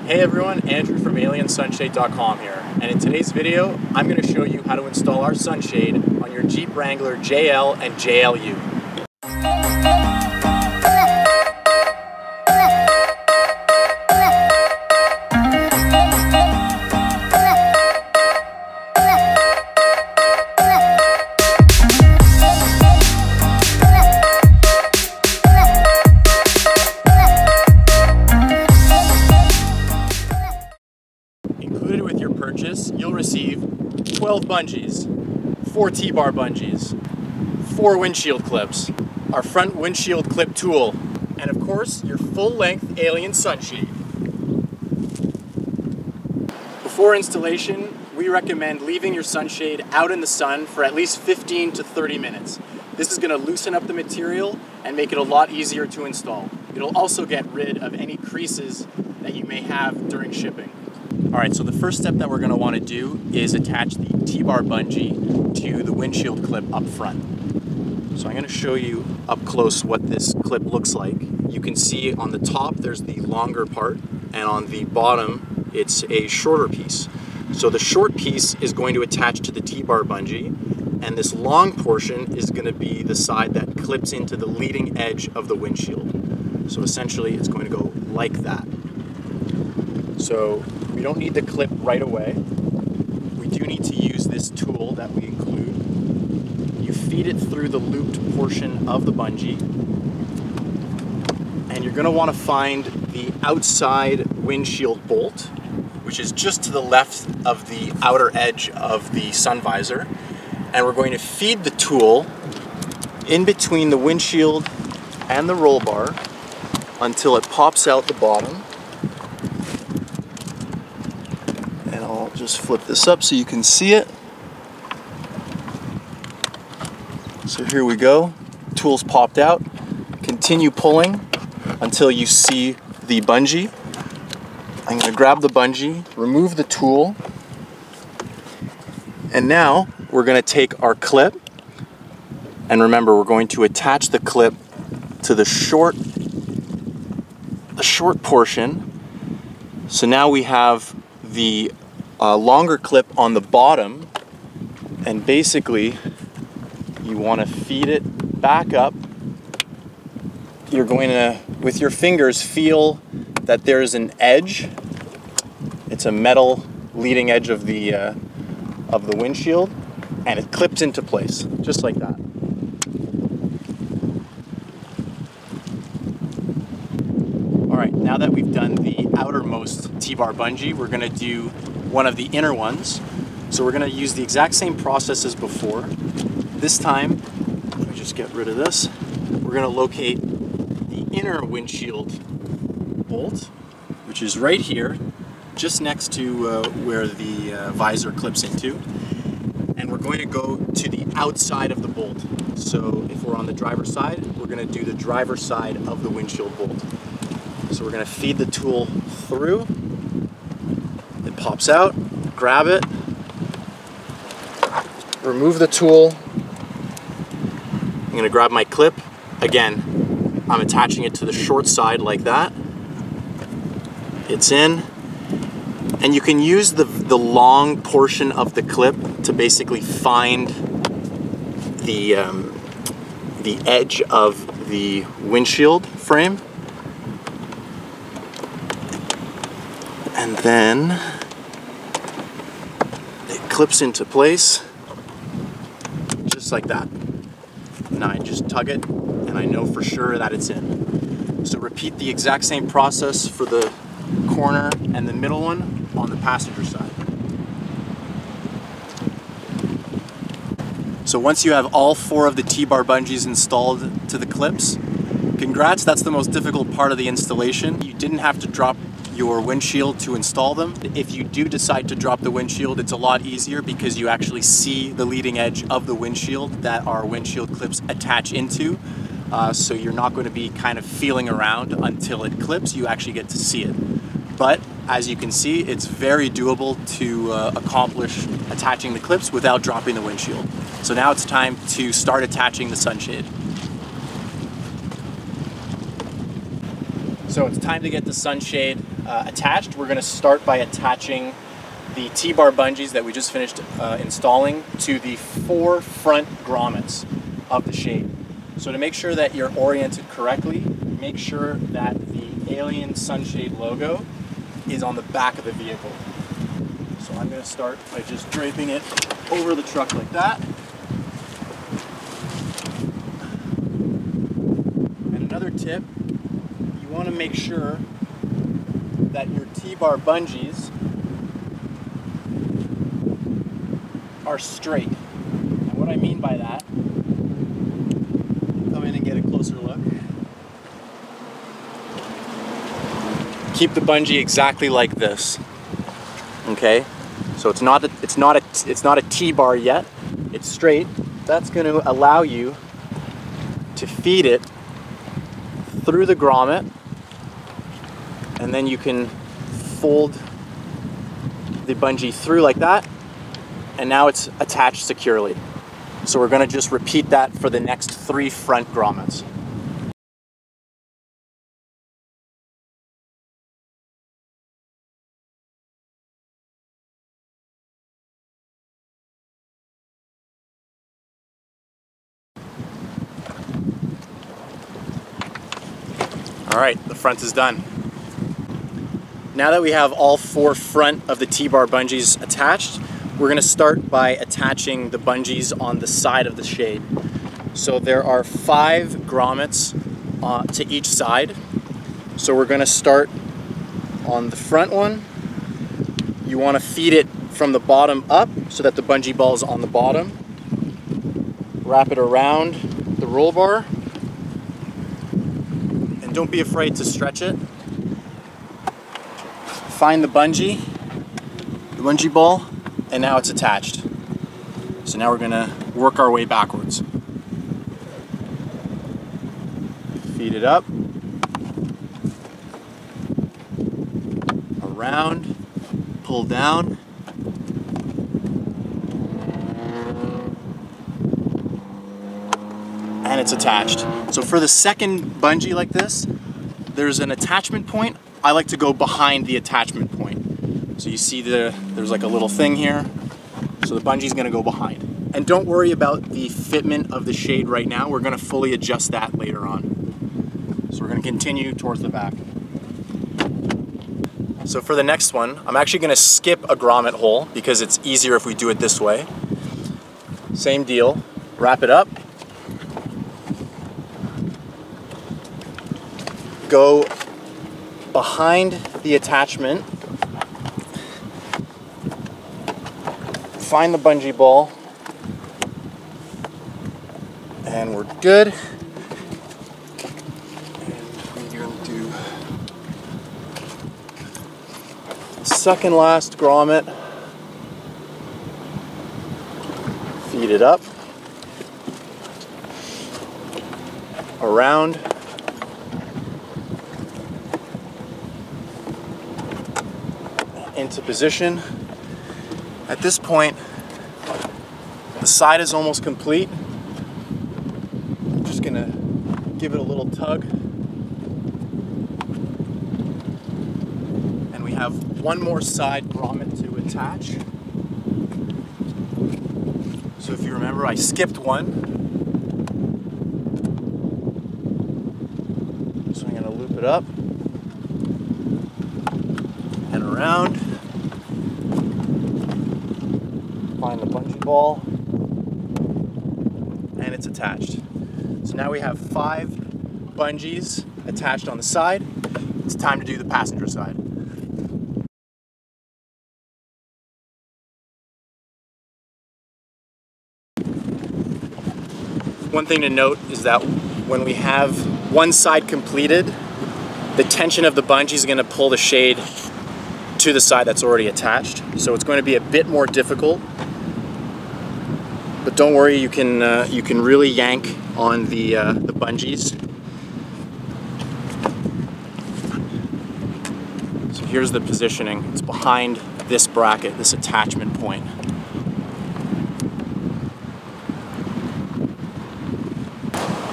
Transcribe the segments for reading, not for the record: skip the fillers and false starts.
Hey everyone, Andrew from AlienSunshade.com here, and in today's video I'm going to show you how to install our sunshade on your Jeep Wrangler JL and JLU. Included with your purchase, you'll receive 12 bungees, 4 T-bar bungees, 4 windshield clips, our front windshield clip tool, and of course, your full-length Alien Sunshade. Before installation, we recommend leaving your sunshade out in the sun for at least 15 to 30 minutes. This is going to loosen up the material and make it a lot easier to install. It'll also get rid of any creases that you may have during shipping. Alright, so the first step that we're going to want to do is attach the T-bar bungee to the windshield clip up front. So I'm going to show you up close what this clip looks like. You can see on the top there's the longer part, and on the bottom it's a shorter piece. So the short piece is going to attach to the T-bar bungee, and this long portion is going to be the side that clips into the leading edge of the windshield. So essentially it's going to go like that. So we don't need the clip right away. We do need to use this tool that we include. You feed it through the looped portion of the bungee, and you're going to want to find the outside windshield bolt, which is just to the left of the outer edge of the sun visor, and we're going to feed the tool in between the windshield and the roll bar until it pops out the bottom. And I'll just flip this up so you can see it. So here we go. Tool's popped out. Continue pulling until you see the bungee. I'm going to grab the bungee, remove the tool, and now we're going to take our clip, and remember we're going to attach the clip to the short portion. So now we have the longer clip on the bottom, and basically you want to feed it back up. You're going to, with your fingers, feel that there's an edge. It's a metal leading edge of the windshield, and it clips into place just like that. Alright, now that we've done the outermost T-bar bungee, we're going to do one of the inner ones. So we're going to use the exact same process as before. This time, let me just get rid of this. We're going to locate the inner windshield bolt, which is right here, just next to where the visor clips into. And we're going to go to the outside of the bolt. So if we're on the driver's side, we're going to do the driver's side of the windshield bolt. So we're going to feed the tool through. It pops out, grab it, remove the tool. I'm going to grab my clip. Again, I'm attaching it to the short side like that. It's in. And you can use the long portion of the clip to basically find the edge of the windshield frame. And then it clips into place just like that. Now I just tug it and I know for sure that it's in. So repeat the exact same process for the corner and the middle one on the passenger side. So once you have all 4 of the T-bar bungees installed to the clips, congrats, that's the most difficult part of the installation. You didn't have to drop your windshield to install them. If you do decide to drop the windshield, it's a lot easier because you actually see the leading edge of the windshield that our windshield clips attach into. So you're not going to be kind of feeling around until it clips. You actually get to see it. But as you can see, it's very doable to accomplish attaching the clips without dropping the windshield. So now it's time to start attaching the sunshade. So it's time to get the sunshade attached. We're going to start by attaching the T-bar bungees that we just finished installing to the 4 front grommets of the shade. So to make sure that you're oriented correctly, make sure that the Alien Sunshade logo is on the back of the vehicle. So I'm going to start by just draping it over the truck like that. And another tip, you want to make sure that your T-bar bungees are straight. And what I mean by that, come in and get a closer look. Keep the bungee exactly like this. Okay, so it's not a T-bar yet. It's straight. That's going to allow you to feed it through the grommet, and then you can fold the bungee through like that, and now it's attached securely. So we're going to just repeat that for the next 3 front grommets. All right, the front is done. Now that we have all 4 front of the T-bar bungees attached, we're going to start by attaching the bungees on the side of the shade. So there are 5 grommets to each side. So we're going to start on the front one. You want to feed it from the bottom up so that the bungee ball is on the bottom. Wrap it around the roll bar. Don't be afraid to stretch it. Find the bungee ball, and now it's attached. So now we're gonna work our way backwards. Feed it up, around, pull down, and it's attached. So for the second bungee like this, there's an attachment point. I like to go behind the attachment point. So you see there's like a little thing here. So the bungee's gonna go behind. And don't worry about the fitment of the shade right now. We're gonna fully adjust that later on. So we're gonna continue towards the back. So for the next one, I'm actually gonna skip a grommet hole because it's easier if we do it this way. Same deal, wrap it up. Go behind the attachment, find the bungee ball, and we're good. And we're going to do the second last grommet, feed it up, around, into position. At this point, the side is almost complete. I'm just gonna give it a little tug. And we have one more side grommet to attach. So if you remember, I skipped one. So I'm gonna loop it up and around. Find the bungee ball, and it's attached. So now we have 5 bungees attached on the side. It's time to do the passenger side. One thing to note is that when we have one side completed, the tension of the bungee is going to pull the shade to the side that's already attached. So it's going to be a bit more difficult. But don't worry, you can really yank on the bungees. So here's the positioning. It's behind this bracket, this attachment point.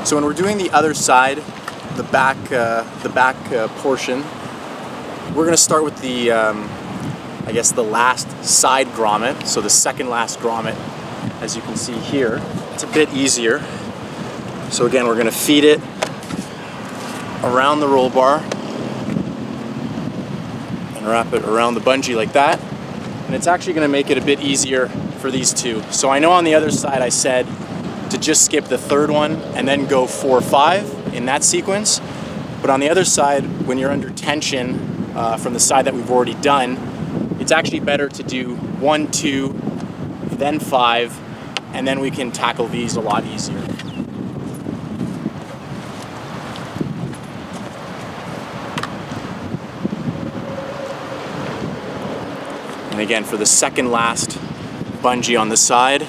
So when we're doing the other side, the back portion. We're going to start with the, I guess the last side grommet, so the second last grommet, as you can see here. It's a bit easier. So again, we're going to feed it around the roll bar and wrap it around the bungee like that. And it's actually going to make it a bit easier for these two. So I know on the other side I said to just skip the third one and then go 4, 5 in that sequence. But on the other side, when you're under tension from the side that we've already done, it's actually better to do 1, 2, then 5, and then we can tackle these a lot easier. And again, for the second last bungee on the side,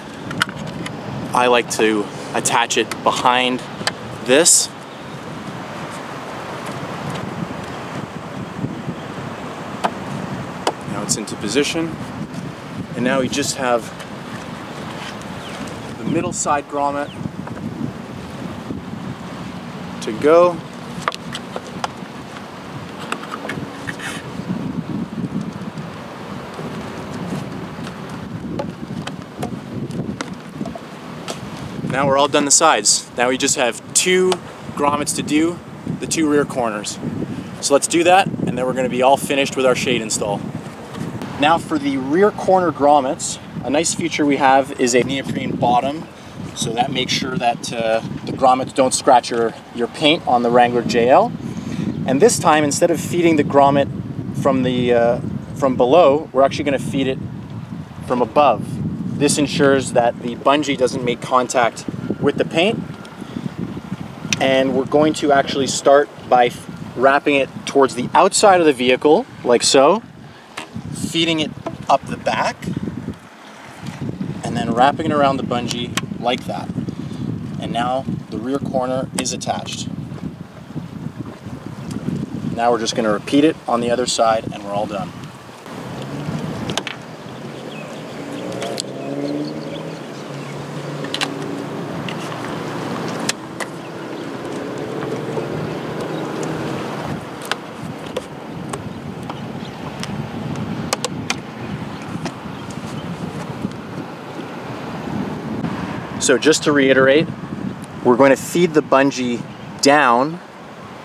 I like to attach it behind this. Now it's into position. And now we just have the middle side grommet to go. Now we're all done the sides. Now we just have 2 grommets to do, the 2 rear corners. So let's do that, and then we're going to be all finished with our shade install. Now for the rear corner grommets, a nice feature we have is a neoprene bottom, so that makes sure that the grommets don't scratch your paint on the Wrangler JL. And this time, instead of feeding the grommet from below, we're actually going to feed it from above. This ensures that the bungee doesn't make contact with the paint. And we're going to actually start by wrapping it towards the outside of the vehicle, like so, feeding it up the back, and then wrapping it around the bungee like that. And now the rear corner is attached. Now we're just going to repeat it on the other side, and we're all done. So just to reiterate, we're going to feed the bungee down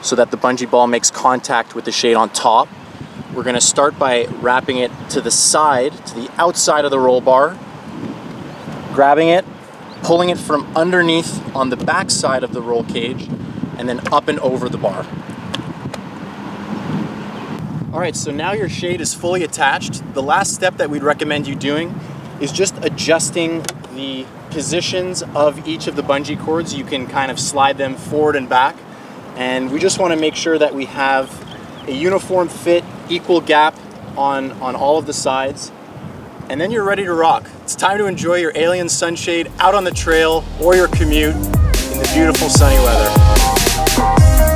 so that the bungee ball makes contact with the shade on top. We're going to start by wrapping it to the side, to the outside of the roll bar, grabbing it, pulling it from underneath on the back side of the roll cage, and then up and over the bar. All right, so now your shade is fully attached. The last step that we'd recommend you doing is just adjusting the positions of each of the bungee cords. You can kind of slide them forward and back, and we just want to make sure that we have a uniform fit, equal gap on all of the sides, and then you're ready to rock. It's time to enjoy your Alien Sunshade out on the trail or your commute in the beautiful sunny weather.